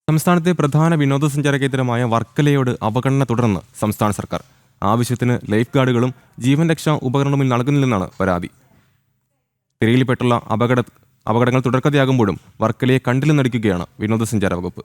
സംസ്ഥാനത്തെ പ്രധാന വിനോദസഞ്ചാര കേന്ദ്രമായ വർക്കലയോട് അവഗണന തുടർന്ന് സംസ്ഥാന സർക്കാർ ആവശ്യത്തിന് ലൈഫ് ഗാർഡുകളും ജീവൻ രക്ഷാ ഉപകരണവും നൽകുന്നില്ലെന്നാണ് പരാതി. തിരയിൽപ്പെട്ടുള്ള അപകടങ്ങൾ തുടർക്കഥയാകുമ്പോഴും വർക്കലയെ കണ്ടില്ലെന്നടിക്കുകയാണ് വിനോദസഞ്ചാര വകുപ്പ്.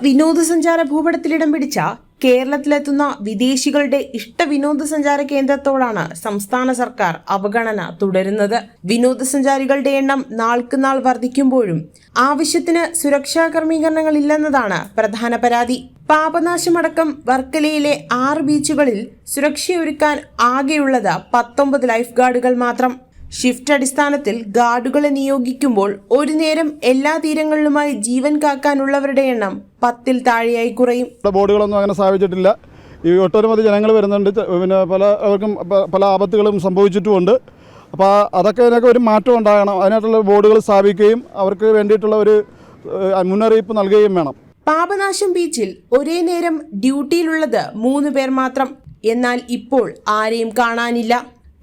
വിനോദസഞ്ചാര ഭൂപടത്തിലിടം പിടിച്ച കേരളത്തിലെത്തുന്ന വിദേശികളുടെ ഇഷ്ട വിനോദസഞ്ചാര കേന്ദ്രത്തോടാണ് സംസ്ഥാന സർക്കാർ അവഗണന തുടരുന്നത്. വിനോദസഞ്ചാരികളുടെ എണ്ണം നാൾക്കുനാൾ വർദ്ധിക്കുമ്പോഴും ആവശ്യത്തിന് സുരക്ഷാ ക്രമീകരണങ്ങൾ ഇല്ലെന്നതാണ് പ്രധാന പരാതി. പാപനാശമടക്കം വർക്കലയിലെ 6 ബീച്ചുകളിൽ സുരക്ഷയൊരുക്കാൻ ആകെയുള്ളത് 19 ലൈഫ് ഗാർഡുകൾ മാത്രം. ഷിഫ്റ്റ് അടിസ്ഥാനത്തിൽ ഗാർഡുകളെ നിയോഗിക്കുമ്പോൾ ഒരു നേരം എല്ലാ തീരങ്ങളിലുമായി ജീവൻ കാക്കാനുള്ളവരുടെ എണ്ണം 10-ൽ താഴെയായി കുറയും. ബോർഡുകളൊന്നും അങ്ങനെ സ്ഥാപിച്ചിട്ടില്ല. ഈ ഒട്ടനവധി ജനങ്ങൾ വരുന്നുണ്ട്. പിന്നെ പലർക്കും പല ആപത്തുകളും സംഭവിച്ചിട്ടുമുണ്ട്. അപ്പോൾ അതിനൊക്കെ ഒരു മാറ്റം ഉണ്ടാകണം. അതിനായിട്ടുള്ള ബോർഡുകൾ സ്ഥാപിക്കുകയും അവർക്ക് വേണ്ടിയിട്ടുള്ള ഒരു മുന്നറിയിപ്പ് നൽകുകയും വേണം. പാപനാശം ബീച്ചിൽ ഒരേ നേരം ഡ്യൂട്ടിയിലുള്ളത് 3 പേർ മാത്രം. എന്നാൽ ഇപ്പോൾ ആരെയും കാണാനില്ല.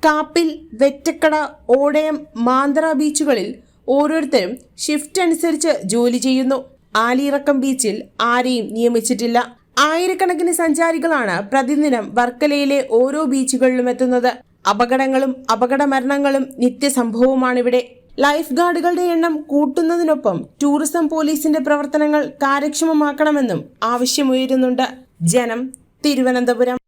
കാപ്പിൽ, വെറ്റക്കട, ഓടയം, മാന്തറ ബീച്ചുകളിൽ ഓരോരുത്തരും ഷിഫ്റ്റ് അനുസരിച്ച് ജോലി ചെയ്യുന്നു. ആലിയിറക്കം ബീച്ചിൽ ആരെയും നിയമിച്ചിട്ടില്ല. ആയിരക്കണക്കിന് സഞ്ചാരികളാണ് പ്രതിദിനം വർക്കലയിലെ ഓരോ ബീച്ചുകളിലും എത്തുന്നത്. അപകടങ്ങളും അപകട മരണങ്ങളും നിത്യസംഭവമാണിവിടെ. ലൈഫ് ഗാർഡുകളുടെ എണ്ണം കൂട്ടുന്നതിനൊപ്പം ടൂറിസം പോലീസിന്റെ പ്രവർത്തനങ്ങൾ കാര്യക്ഷമമാക്കണമെന്നും ആവശ്യമുയരുന്നുണ്ട്. ജനം, തിരുവനന്തപുരം.